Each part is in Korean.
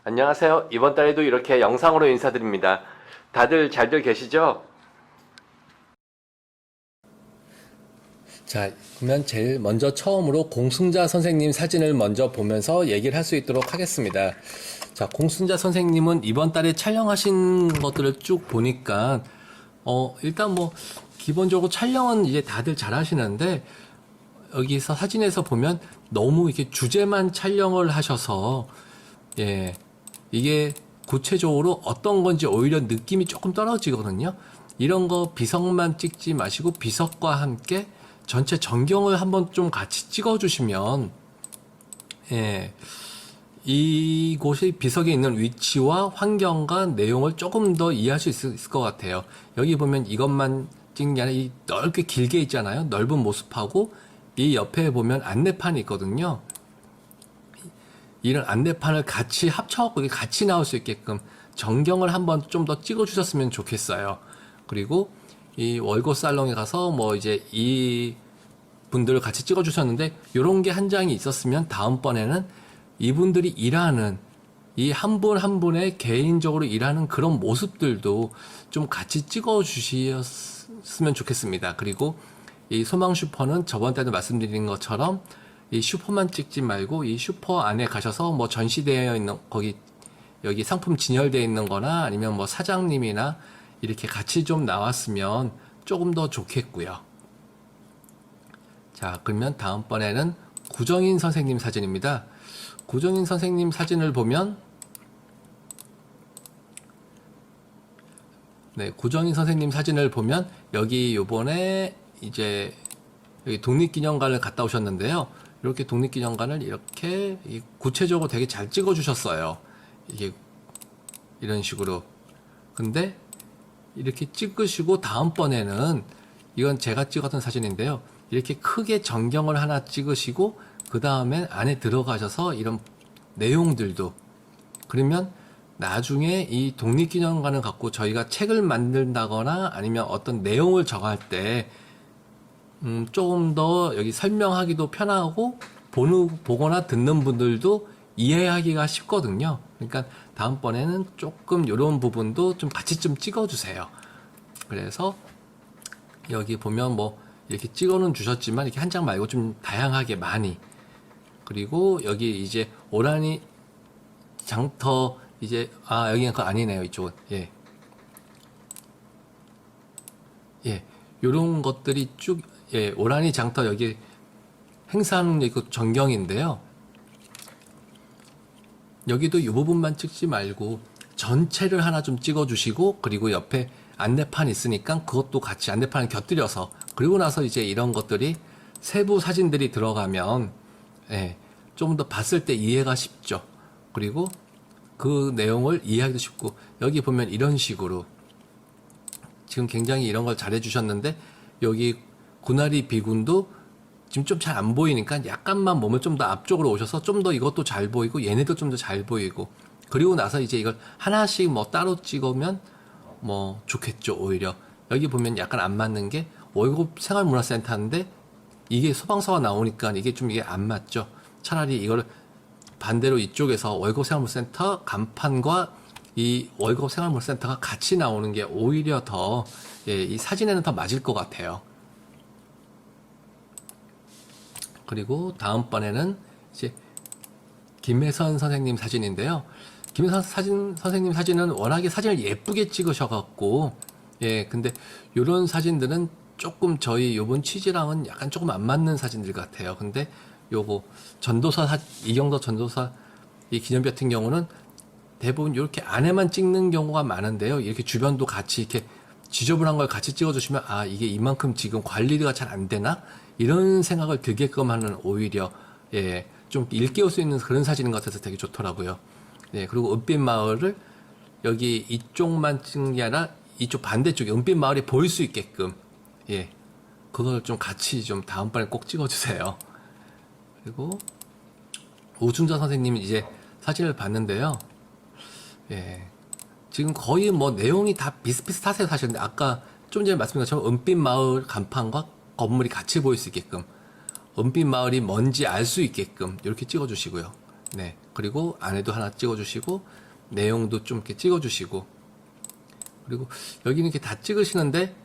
안녕하세요. 이번 달에도 이렇게 영상으로 인사드립니다. 다들 잘들 계시죠? 자, 그러면 제일 먼저 처음으로 공순자 선생님 사진을 먼저 보면서 얘기를 할 수 있도록 하겠습니다. 자, 공순자 선생님은 이번 달에 촬영하신 것들을 쭉 보니까 일단 뭐 기본적으로 촬영은 이제 다들 잘 하시는데 여기서 사진에서 보면 너무 이렇게 주제만 촬영을 하셔서 이게 구체적으로 어떤 건지 오히려 느낌이 조금 떨어지거든요. 이런 거 비석만 찍지 마시고 비석과 함께 전체 전경을 한번 좀 같이 찍어 주시면 이곳이 비석에 있는 위치와 환경과 내용을 조금 더 이해할 수 있을 것 같아요. 여기 보면 이것만 찍는 게 아니라 이 넓게 길게 있잖아요. 넓은 모습하고 이 옆에 보면 안내판이 있거든요. 이런 안내판을 같이 합쳐갖고 같이 나올 수 있게끔 전경을 한번 좀 더 찍어 주셨으면 좋겠어요. 그리고 이 월고 살롱에 가서 뭐 이제 이 분들을 같이 찍어 주셨는데 요런 게 한 장이 있었으면 다음번에는 이분들이 일하는 이 한 분 한 분의 개인적으로 일하는 그런 모습들도 좀 같이 찍어 주셨으면 좋겠습니다. 그리고 이 소망 슈퍼는 저번 때도 말씀드린 것처럼 이 슈퍼만 찍지 말고 이 슈퍼 안에 가셔서 뭐 전시되어 있는 거기 여기 상품 진열되어 있는 거나 아니면 뭐 사장님이나 이렇게 같이 좀 나왔으면 조금 더 좋겠고요. 자, 그러면 다음번에는 구정인 선생님 사진입니다. 구정인 선생님 사진을 보면 구정인 선생님 사진을 보면 여기 요번에 이제 여기 독립기념관을 갔다 오셨는데요. 이렇게 독립기념관을 이렇게 구체적으로 되게 잘 찍어 주셨어요. 이게 이런 식으로. 근데 이렇게 찍으시고 다음번에는 이건 제가 찍었던 사진인데요. 이렇게 크게 전경을 하나 찍으시고 그 다음에 안에 들어가셔서 이런 내용들도 그러면 나중에 이 독립기념관을 갖고 저희가 책을 만든다거나 아니면 어떤 내용을 정할 때 조금 더 여기 설명하기도 편하고 보거나 듣는 분들도 이해하기가 쉽거든요. 그러니까 다음번에는 조금 이런 부분도 좀 같이 좀 찍어주세요. 그래서 여기 보면 뭐 이렇게 찍어는 주셨지만 이렇게 한 장 말고 좀 다양하게 많이 그리고 여기 이제 오라니 장터 이제 여기는 그거 아니네요. 이쪽은 요런 것들이 쭉 오라니 장터 여기 행사하는 그 전경인데요. 여기도 이 부분만 찍지 말고 전체를 하나 좀 찍어 주시고 그리고 옆에 안내판 있으니까 그것도 같이 안내판을 곁들여서 그리고 나서 이제 이런 것들이 세부 사진들이 들어가면 좀 더 봤을 때 이해가 쉽죠. 그리고 그 내용을 이해하기도 쉽고 여기 보면 이런 식으로 지금 굉장히 이런 걸 잘해 주셨는데 여기 구나리 비군도 지금 좀 잘 안 보이니까 약간만 몸을 좀 더 앞쪽으로 오셔서 좀 더 이것도 잘 보이고 얘네도 좀 더 잘 보이고 그리고 나서 이제 이걸 하나씩 뭐 따로 찍으면 뭐 좋겠죠. 오히려 여기 보면 약간 안 맞는 게 월급 생활문화센터인데 이게 소방서가 나오니까 이게 좀 이게 안 맞죠. 차라리 이거를 반대로 이쪽에서 월급 생활문화센터 간판과 이 월급 생활문화센터가 같이 나오는 게 오히려 더 이 사진에는 더 맞을 것 같아요. 그리고 다음번에는 이제 김혜선 선생님 사진인데요. 김혜선 선생님 사진은 워낙에 사진을 예쁘게 찍으셔갖고 근데 요런 사진들은 조금 저희 요번 취지랑은 약간 조금 안 맞는 사진들 같아요. 근데 요거 전도사 이경도 전도사 이 기념비 같은 경우는 대부분 이렇게 안에만 찍는 경우가 많은데요. 이렇게 주변도 같이 이렇게 지저분한 걸 같이 찍어주시면 이게 이만큼 지금 관리가 잘 안 되나 이런 생각을 들게끔 하는 오히려 좀 일깨울 수 있는 그런 사진인 것 같아서 되게 좋더라고요. 그리고 은빛 마을을 여기 이쪽만 찍는 게 아니라 이쪽 반대쪽에 은빛 마을이 보일 수 있게끔 그걸 좀 같이 좀 다음번에 꼭 찍어주세요. 그리고 오준자 선생님이 이제 사진을 봤는데요. 지금 거의 뭐 내용이 다 비슷비슷하세요. 사실 근데 아까 좀 전에 말씀드린 것처럼 은빛 마을 간판과 건물이 같이 보일 수 있게끔 은빛 마을이 뭔지 알 수 있게끔 이렇게 찍어주시고요. 그리고 안에도 하나 찍어주시고 내용도 좀 이렇게 찍어주시고 그리고 여기는 이렇게 다 찍으시는데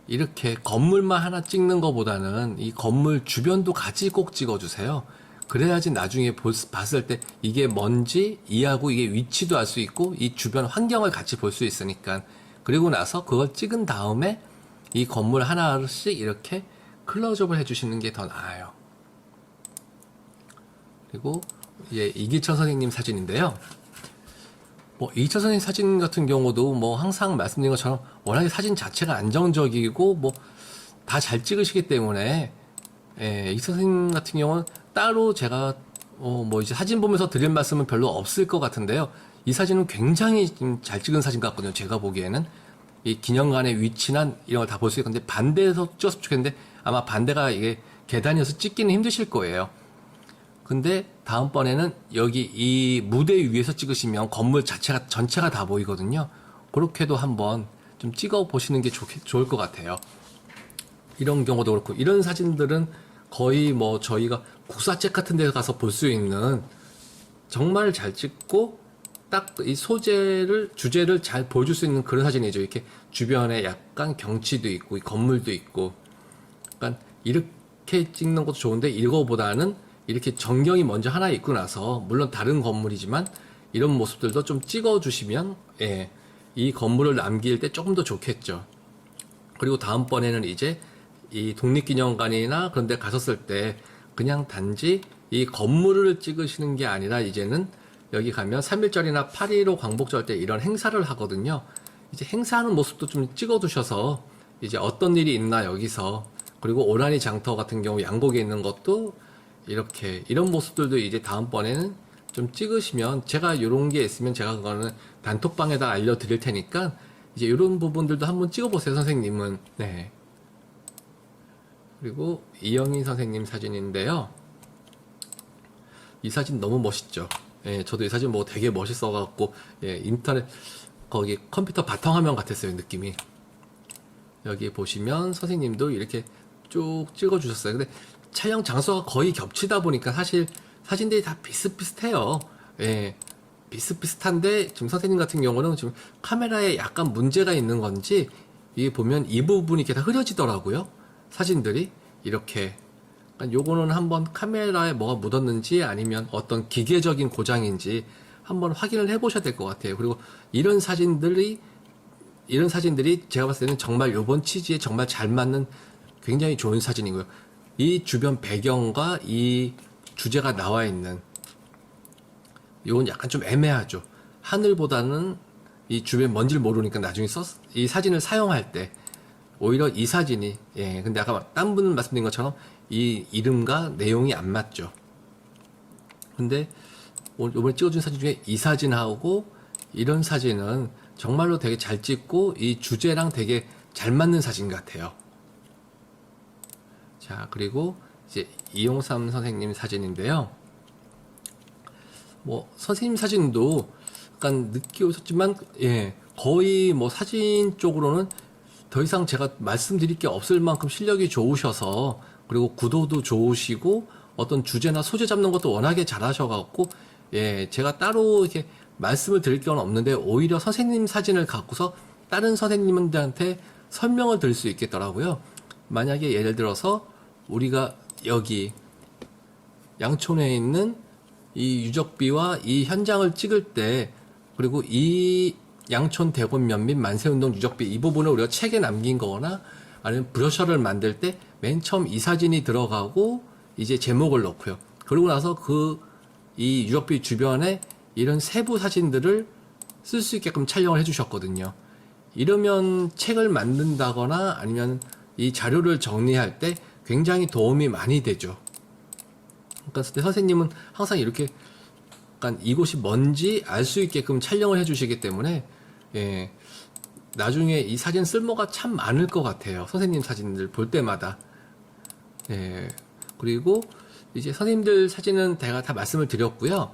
이렇게 건물만 하나 찍는 것보다는 이 건물 주변도 같이 꼭 찍어주세요. 그래야지 나중에 봤을 때 이게 뭔지 이해하고 이게 위치도 알 수 있고 이 주변 환경을 같이 볼 수 있으니까. 그리고 나서 그걸 찍은 다음에 이 건물 하나씩 이렇게 클로즈업을 해주시는 게 더 나아요. 그리고 이제 이기철 선생님 사진인데요. 뭐 이기철 선생님 사진 같은 경우도 뭐 항상 말씀드린 것처럼 워낙에 사진 자체가 안정적이고 뭐 다 잘 찍으시기 때문에 이기철 선생님 같은 경우는 따로 제가 뭐 이제 사진 보면서 드릴 말씀은 별로 없을 것 같은데요. 이 사진은 굉장히 잘 찍은 사진 같거든요. 제가 보기에는 이 기념관의 위치나 이런 걸 다 볼 수 있는데 반대에서 찍었으면 좋겠는데 아마 반대가 이게 계단이어서 찍기는 힘드실 거예요. 근데 다음번에는 여기 이 무대 위에서 찍으시면 건물 자체가 전체가 다 보이거든요. 그렇게도 한번 좀 찍어 보시는 게 좋을 것 같아요. 이런 경우도 그렇고 이런 사진들은 거의 뭐 저희가 국사책 같은 데 가서 볼 수 있는 정말 잘 찍고 딱 이 주제를 잘 보여줄 수 있는 그런 사진이죠. 이렇게 주변에 약간 경치도 있고 건물도 있고 약간 이렇게 찍는 것도 좋은데 이거보다는 이렇게 전경이 먼저 하나 있고 나서 물론 다른 건물이지만 이런 모습들도 좀 찍어 주시면 이 건물을 남길 때 조금 더 좋겠죠. 그리고 다음번에는 이제 이 독립기념관이나 그런 데 가셨을 때 그냥 단지 이 건물을 찍으시는 게 아니라 이제는 여기 가면 3.1절이나 8.15 광복절 때 이런 행사를 하거든요. 이제 행사하는 모습도 좀 찍어 두셔서 이제 어떤 일이 있나 여기서 그리고 오라니 장터 같은 경우 양곡에 있는 것도 이렇게 이런 모습들도 이제 다음번에는 좀 찍으시면 제가 이런 게 있으면 제가 그거는 단톡방에다 알려드릴 테니까 이제 이런 부분들도 한번 찍어보세요. 선생님은. 네. 그리고 이영희 선생님 사진인데요. 이 사진 너무 멋있죠. 저도 이 사진 뭐 되게 멋있어갖고 인터넷 거기 컴퓨터 바탕화면 같았어요. 느낌이. 여기 보시면 선생님도 이렇게 쭉 찍어주셨어요. 근데 촬영 장소가 거의 겹치다 보니까 사실 사진들이 다 비슷비슷해요. 비슷비슷한데 지금 선생님 같은 경우는 지금 카메라에 약간 문제가 있는 건지 이게 보면 이 부분이 이렇게 다 흐려지더라고요. 사진들이 이렇게. 그러니까 요거는 한번 카메라에 뭐가 묻었는지 아니면 어떤 기계적인 고장인지 한번 확인을 해보셔야 될 것 같아요. 그리고 이런 사진들이 제가 봤을 때는 정말 요번 취지에 정말 잘 맞는 굉장히 좋은 사진이고요. 이 주변 배경과 이 주제가 나와 있는 이건 약간 좀 애매하죠. 하늘보다는 이 주변 뭔지를 모르니까 나중에 이 사진을 사용할 때 오히려 이 사진이 근데 아까 딴 분 말씀드린 것처럼 이 이름과 내용이 안 맞죠. 근데 이번에 찍어준 사진 중에 이 사진하고 이런 사진은 정말로 되게 잘 찍고 이 주제랑 되게 잘 맞는 사진 같아요. 자, 그리고 이제 이용삼 선생님 사진인데요. 뭐 선생님 사진도 약간 늦게 오셨지만 거의 뭐 사진 쪽으로는 더 이상 제가 말씀드릴 게 없을 만큼 실력이 좋으셔서 그리고 구도도 좋으시고 어떤 주제나 소재 잡는 것도 워낙에 잘하셔갖고 제가 따로 이렇게 말씀을 드릴 건 없는데 오히려 선생님 사진을 갖고서 다른 선생님들한테 설명을 드릴 수 있겠더라고요. 만약에 예를 들어서 우리가 여기 양촌에 있는 이 유적비와 이 현장을 찍을 때 그리고 이 양촌 대곤면 및 만세운동 유적비 이 부분을 우리가 책에 남긴 거거나 아니면 브로셔를 만들 때 맨 처음 이 사진이 들어가고 이제 제목을 넣고요. 그러고 나서 이 유적비 주변에 이런 세부 사진들을 쓸 수 있게끔 촬영을 해주셨거든요. 이러면 책을 만든다거나 아니면 이 자료를 정리할 때 굉장히 도움이 많이 되죠. 그러니까 선생님은 항상 이렇게 약간 이곳이 뭔지 알 수 있게끔 촬영을 해주시기 때문에 나중에 이 사진 쓸모가 참 많을 것 같아요. 선생님 사진들 볼 때마다. 그리고 이제 선생님들 사진은 제가 다 말씀을 드렸고요.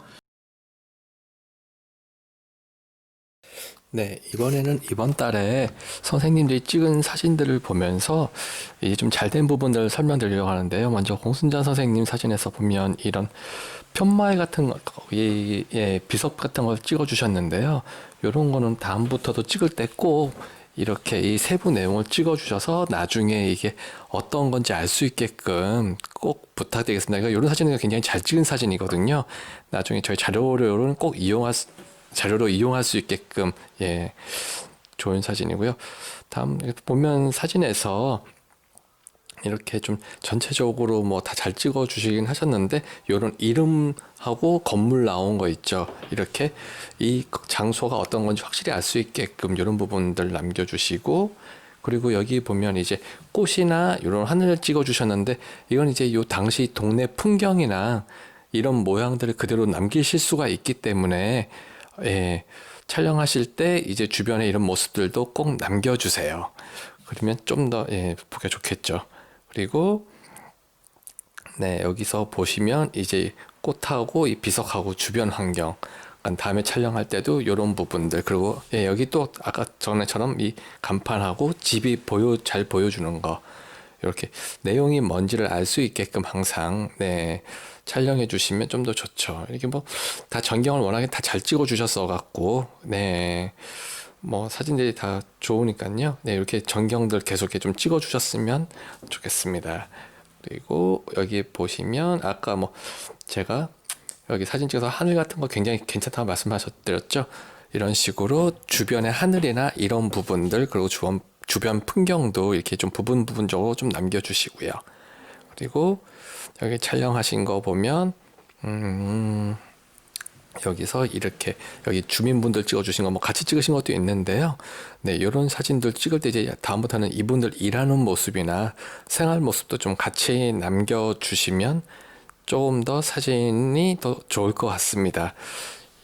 네, 이번에는 이번 달에 선생님들이 찍은 사진들을 보면서 이제 좀 잘된 부분들을 설명드리려고 하는데요. 먼저 공순자 선생님 사진에서 보면 이런 편마이 같은 거, 비석 같은 걸 찍어 주셨는데요. 이런 거는 다음부터도 찍을 때 꼭 이렇게 이 세부 내용을 찍어 주셔서 나중에 이게 어떤 건지 알 수 있게끔 꼭 부탁드리겠습니다. 이런 사진은 굉장히 잘 찍은 사진이거든요. 나중에 저희 자료로는 꼭 자료로 이용할 수 있게끔 좋은 사진이고요. 다음 보면 사진에서 이렇게 좀 전체적으로 뭐 다 잘 찍어 주시긴 하셨는데 요런 이름하고 건물 나온 거 있죠. 이렇게 이 장소가 어떤 건지 확실히 알 수 있게끔 이런 부분들 남겨 주시고, 그리고 여기 보면 이제 꽃이나 이런 하늘을 찍어 주셨는데 이건 이제 요 당시 동네 풍경이나 이런 모양들을 그대로 남기실 수가 있기 때문에 촬영하실 때 이제 주변에 이런 모습들도 꼭 남겨주세요. 그러면 좀 더 보기가 좋겠죠. 그리고 여기서 보시면 이제 꽃하고 이 비석하고 주변 환경, 다음에 촬영할 때도 이런 부분들, 그리고 여기 또 아까 전에처럼 이 간판하고 집이 잘 보여주는 거, 이렇게 내용이 뭔지를 알 수 있게끔 항상 촬영해 주시면 좀 더 좋죠. 이렇게 뭐 다 전경을 워낙에 다 잘 찍어 주셨어 갖고 뭐 사진들이 다 좋으니까요. 이렇게 전경들 계속 이렇게 좀 찍어 주셨으면 좋겠습니다. 그리고 여기 보시면 아까 뭐 제가 여기 사진 찍어서 하늘 같은 거 굉장히 괜찮다고 말씀하셨드렸죠. 이런 식으로 주변의 하늘이나 이런 부분들, 그리고 주변 풍경도 이렇게 좀 부분적으로 좀 남겨주시고요. 그리고 여기 촬영하신 거 보면 여기서 이렇게 여기 주민분들 찍어주신 거 뭐 같이 찍으신 것도 있는데요. 이런 사진들 찍을 때 이제 다음부터는 이분들 일하는 모습이나 생활 모습도 좀 같이 남겨주시면 조금 더 사진이 더 좋을 것 같습니다.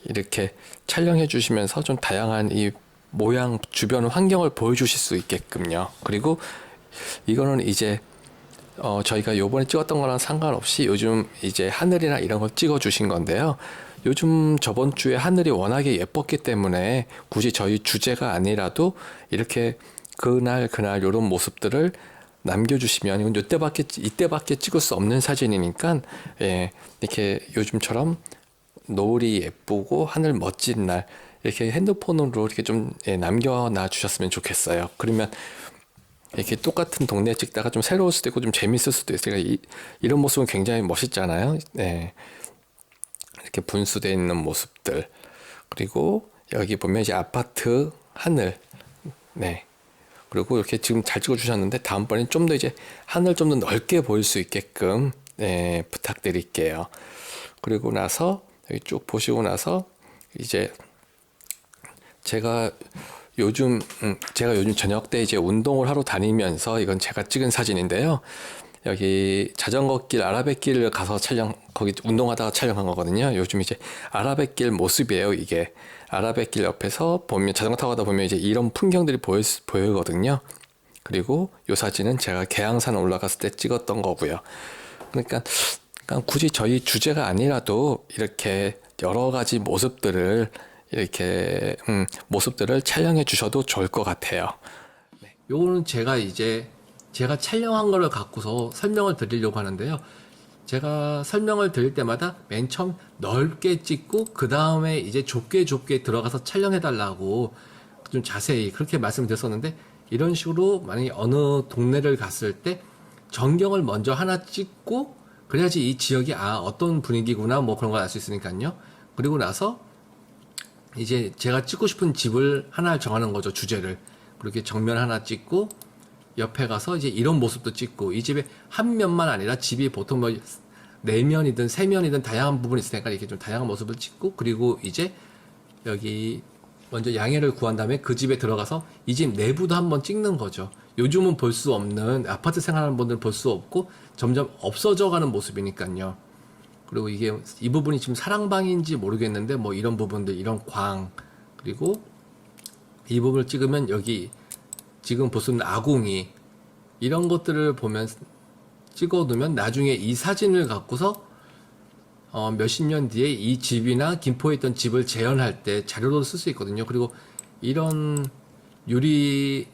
이렇게 촬영해 주시면서 좀 다양한 이 모양, 주변 환경을 보여주실 수 있게끔요. 그리고 이거는 이제 저희가 요번에 찍었던 거랑 상관없이 요즘 이제 하늘이나 이런 걸 찍어 주신 건데요. 요즘 저번 주에 하늘이 워낙에 예뻤기 때문에 굳이 저희 주제가 아니라도 이렇게 그날 이런 모습들을 남겨주시면, 이건 이때밖에 찍을 수 없는 사진이니까 이렇게 요즘처럼 노을이 예쁘고 하늘 멋진 날 이렇게 핸드폰으로 이렇게 좀 남겨놔 주셨으면 좋겠어요. 그러면 이렇게 똑같은 동네 찍다가 좀 새로울 수도 있고 좀 재밌을 수도 있어요. 이런 모습은 굉장히 멋있잖아요. 이렇게 분수되어 있는 모습들. 그리고 여기 보면 이제 아파트 하늘. 그리고 이렇게 지금 잘 찍어주셨는데 다음번엔 좀 더 이제 하늘 좀 더 넓게 보일 수 있게끔 부탁드릴게요. 그리고 나서 여기 쭉 보시고 나서 이제 제가 요즘 저녁 때 이제 운동을 하러 다니면서, 이건 제가 찍은 사진인데요. 여기 자전거길 아라뱃길을 가서 거기 운동하다가 촬영한 거거든요. 요즘 이제 아라뱃길 모습이에요. 이게 아라뱃길 옆에서 보면 자전거 타고 가다 보면 이제 이런 풍경들이 보이거든요. 그리고 이 사진은 제가 계양산 올라갔을 때 찍었던 거고요. 그러니까 굳이 저희 주제가 아니라도 이렇게 여러 가지 모습들을 촬영해 주셔도 좋을 것 같아요. 요거는 제가 촬영한 거를 갖고서 설명을 드리려고 하는데요. 제가 설명을 드릴 때마다 맨 처음 넓게 찍고 그 다음에 이제 좁게 들어가서 촬영해 달라고 좀 자세히 그렇게 말씀을 드렸었는데, 이런 식으로 만약에 어느 동네를 갔을 때 전경을 먼저 하나 찍고 그래야지 이 지역이 어떤 분위기구나 뭐 그런 걸 알 수 있으니까요. 그리고 나서 이제 제가 찍고 싶은 집을 하나 정하는 거죠, 주제를. 그렇게 정면 하나 찍고 옆에 가서 이제 이런 모습도 찍고, 이 집의 한 면만 아니라 집이 보통 뭐 4면이든 3면이든 다양한 부분이 있으니까 이렇게 좀 다양한 모습을 찍고, 그리고 이제 여기 먼저 양해를 구한 다음에 그 집에 들어가서 이 집 내부도 한번 찍는 거죠. 요즘은 볼 수 없는, 아파트 생활하는 분들은 볼 수 없고 점점 없어져 가는 모습이니까요. 그리고 이 부분이 지금 사랑방인지 모르겠는데 뭐 이런 부분들, 이런 광, 그리고 이 부분을 찍으면 여기 지금 볼 수 있는 아궁이, 이런 것들을 보면 찍어두면 나중에 이 사진을 갖고서 몇십 년 뒤에 이 집이나 김포에 있던 집을 재현할 때 자료로 쓸 수 있거든요. 그리고 이런 유리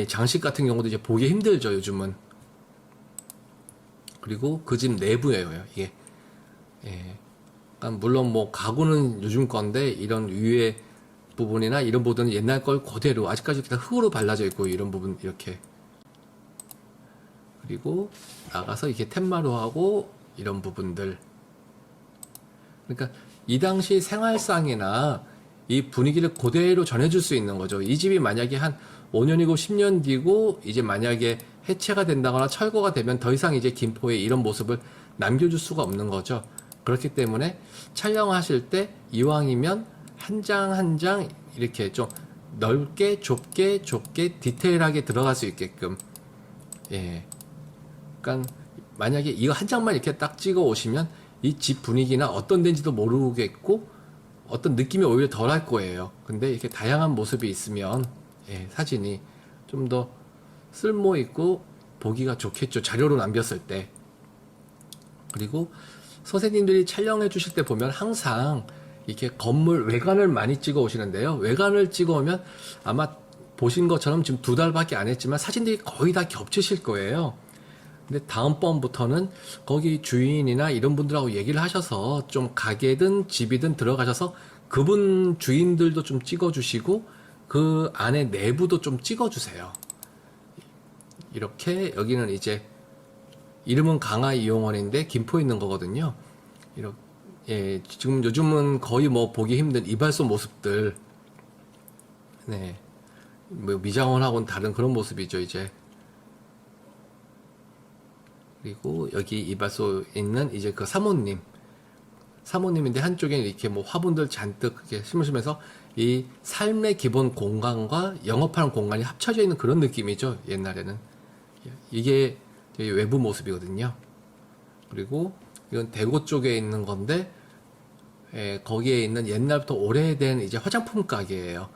장식 같은 경우도 이제 보기 힘들죠, 요즘은. 그리고 그 집 내부예요, 이게. 예. 그러니까 물론 뭐 가구는 요즘 건데 이런 위에 부분이나 이런 부분은 옛날 걸 그대로 아직까지 그냥 흙으로 발라져 있고 이런 부분 이렇게. 그리고 나가서 이렇게 텐마루하고 이런 부분들. 그러니까 이 당시 생활상이나 이 분위기를 그대로 전해줄 수 있는 거죠. 이 집이 만약에 한 5년이고 10년 뒤고 이제 만약에 해체가 된다거나 철거가 되면 더 이상 이제 김포에 이런 모습을 남겨줄 수가 없는 거죠. 그렇기 때문에 촬영하실 때 이왕이면 한 장 한 장 이렇게 좀 넓게 좁게 디테일하게 들어갈 수 있게끔. 예. 그러니까 만약에 이거 한 장만 이렇게 딱 찍어 오시면 이 집 분위기나 어떤 데인지도 모르겠고 어떤 느낌이 오히려 덜할 거예요. 근데 이렇게 다양한 모습이 있으면 예, 사진이 좀 더 쓸모 있고 보기가 좋겠죠. 자료로 남겼을 때. 그리고 선생님들이 촬영해 주실 때 보면 항상 이렇게 건물 외관을 많이 찍어 오시는데요. 외관을 찍어 오면 아마 보신 것처럼 지금 2달밖에 안 했지만 사진들이 거의 다 겹치실 거예요. 근데 다음번부터는 거기 주인이나 이런 분들하고 얘기를 하셔서 좀 가게든 집이든 들어가셔서 그분 주인들도 좀 찍어주시고 그 안에 내부도 좀 찍어주세요. 이렇게 여기는 이제 이름은 강화이용원인데 김포에 있는 거거든요. 이렇게 예, 지금 요즘은 거의 뭐 보기 힘든 이발소 모습들, 네, 뭐 미장원하고는 다른 그런 모습이죠 이제. 그리고 여기 이발소에 있는 이제 그 사모님인데 한쪽에 이렇게 뭐 화분들 잔뜩 이렇게 심으시면서 이 삶의 기본 공간과 영업하는 공간이 합쳐져 있는 그런 느낌이죠 옛날에는. 이게 외부 모습이거든요. 그리고 이건 대구 쪽에 있는 건데 거기에 있는 옛날부터 오래된 이제 화장품 가게예요.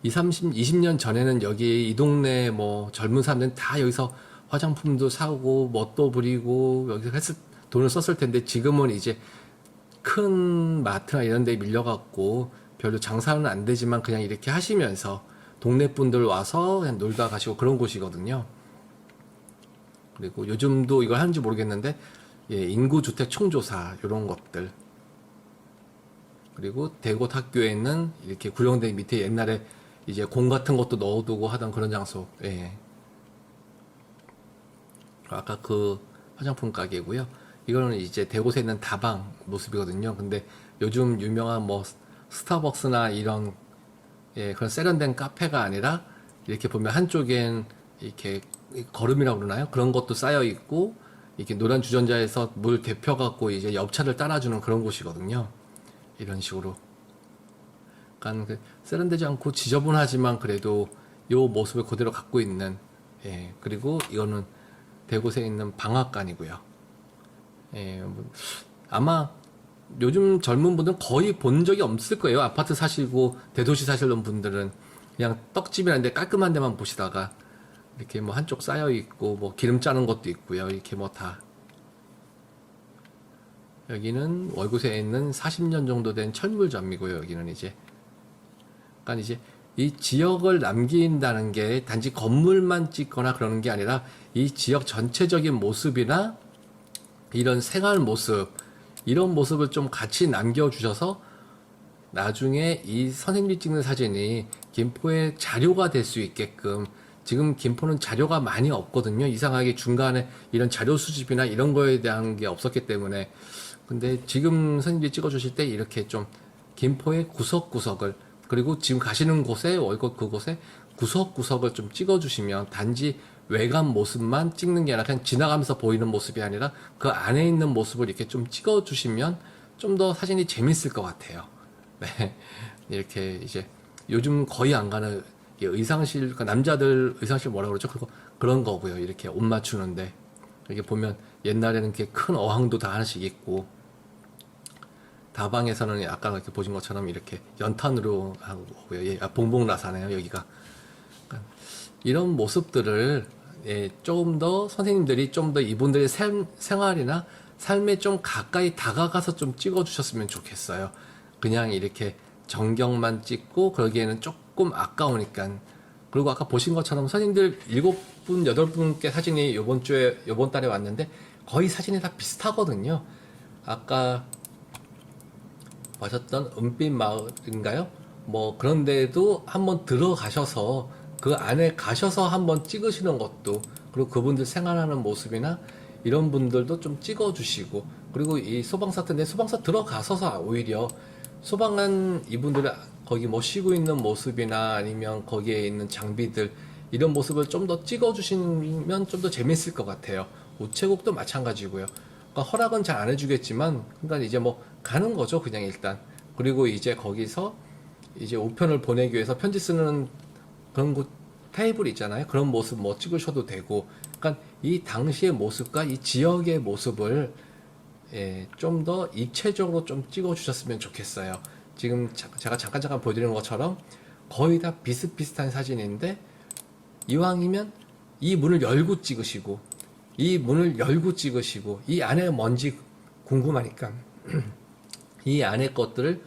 20년 전에는 여기 이 동네 뭐 젊은 사람들은 다 여기서 화장품도 사고 멋도 부리고 여기서 돈을 썼을 텐데 지금은 이제 큰 마트나 이런 데 밀려갖고 별로 장사는 안 되지만 그냥 이렇게 하시면서 동네 분들 와서 그냥 놀다 가시고 그런 곳이거든요. 그리고 요즘도 이걸 하는지 모르겠는데 예, 인구주택 총조사 이런 것들. 그리고 대곳 학교에 있는 이렇게 구령대 밑에 옛날에 이제 공 같은 것도 넣어두고 하던 그런 장소. 예. 아까 그 화장품 가게고요. 이거는 이제 대곳에 있는 다방 모습이거든요. 근데 요즘 유명한 뭐 스타벅스나 이런 예, 그런 세련된 카페가 아니라 이렇게 보면 한쪽엔 이렇게 거름이라고 그러나요? 그런 것도 쌓여 있고 이렇게 노란 주전자에서 물 데펴 갖고 이제 옆차를 따라주는 그런 곳이거든요. 이런 식으로. 약간 그 세련되지 않고 지저분하지만 그래도 요 모습을 그대로 갖고 있는 예, 그리고 이거는 대곳에 있는 방앗간이고요. 예, 아마 요즘 젊은 분들은 거의 본 적이 없을 거예요. 아파트 사시고 대도시 사시는 분들은 그냥 떡집이라는데 깔끔한 데만 보시다가 이렇게 뭐 한쪽 쌓여 있고 뭐 기름 짜는 것도 있고요. 이렇게 뭐 다. 여기는 월곶에 있는 40년 정도 된 철물점이고요. 여기는 이제 그러니까 이제 이 지역을 남긴다는 게 단지 건물만 찍거나 그러는 게 아니라 이 지역 전체적인 모습이나 이런 생활 모습 이런 모습을 좀 같이 남겨주셔서 나중에 이 선생님이 찍는 사진이 김포의 자료가 될 수 있게끔 지금 김포는 자료가 많이 없거든요. 이상하게 중간에 이런 자료 수집이나 이런 거에 대한 게 없었기 때문에 근데 지금 선생님이 찍어주실 때 이렇게 좀 김포의 구석구석을 그리고 지금 가시는 곳에 월곶 그곳에 구석구석을 좀 찍어주시면 단지 외관 모습만 찍는 게 아니라 그냥 지나가면서 보이는 모습이 아니라 그 안에 있는 모습을 이렇게 좀 찍어주시면 좀 더 사진이 재밌을 것 같아요. 네. 이렇게 이제 요즘 거의 안 가는 의상실, 그러니까 남자들 의상실 뭐라 그러죠? 그런 거고요. 이렇게 옷 맞추는데. 이렇게 보면 옛날에는 이렇게 큰 어항도 다 하나씩 있고, 다방에서는 아까 이렇게 보신 것처럼 이렇게 연탄으로 하고요. 예, 봉봉라사네요, 여기가. 그러니까 이런 모습들을 예, 조금 더 선생님들이 좀 더 이분들의 생활이나 삶에 좀 가까이 다가가서 좀 찍어주셨으면 좋겠어요. 그냥 이렇게 전경만 찍고 그러기에는 조금 조금 아까우니까. 그리고 아까 보신 것처럼 선생님들 7분, 8분께 사진이 요번 달에 왔는데 거의 사진이 다 비슷하거든요. 아까 보셨던 은빛 마을인가요? 뭐 그런데도 한번 들어가셔서 그 안에 가셔서 한번 찍으시는 것도, 그리고 그분들 생활하는 모습이나 이런 분들도 좀 찍어주시고, 그리고 이 소방서 같은데 소방서 들어가서서 오히려 소방관 이분들 거기 뭐 쉬고 있는 모습이나 아니면 거기에 있는 장비들 이런 모습을 좀 더 찍어주시면 좀 더 재밌을 것 같아요. 우체국도 마찬가지고요. 그러니까 허락은 잘 안 해주겠지만, 그러니까 이제 뭐 가는 거죠, 그냥 일단. 그리고 이제 거기서 이제 우편을 보내기 위해서 편지 쓰는 그런 곳 테이블 있잖아요. 그런 모습 뭐 찍으셔도 되고, 그러니까 이 당시의 모습과 이 지역의 모습을 좀 더 입체적으로 좀 찍어주셨으면 좋겠어요. 지금 제가 잠깐 보여드리는 것처럼 거의 다 비슷비슷한 사진인데, 이왕이면 이 문을 열고 찍으시고, 이 문을 열고 찍으시고, 이 안에 뭔지 궁금하니까 이 안에 것들을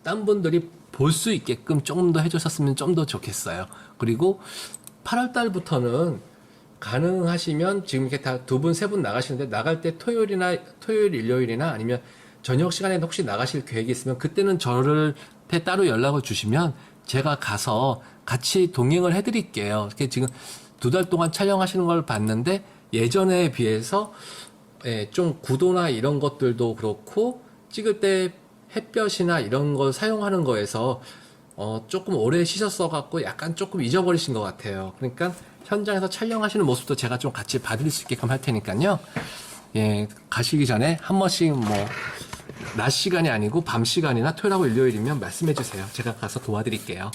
딴 분들이 볼 수 있게끔 조금 더 해주셨으면 좀 더 좋겠어요. 그리고 8월 달부터는 가능하시면 지금 이렇게 다 2분, 3분 나가시는데, 나갈 때 토요일, 일요일이나 아니면 저녁 시간에 혹시 나가실 계획이 있으면 그때는 저를 따로 연락을 주시면 제가 가서 같이 동행을 해드릴게요. 이렇게 지금 2달 동안 촬영하시는 걸 봤는데 예전에 비해서 좀 구도나 이런 것들도 그렇고 찍을 때 햇볕이나 이런 걸 사용하는 거에서 조금 오래 쉬셨어 갖고 약간 조금 잊어버리신 것 같아요. 그러니까 현장에서 촬영하시는 모습도 제가 좀 같이 봐드릴 수 있게끔 할 테니까요. 예, 가시기 전에 한 번씩 뭐 낮 시간이 아니고 밤 시간이나 토요일하고 일요일이면 말씀해 주세요. 제가 가서 도와드릴게요.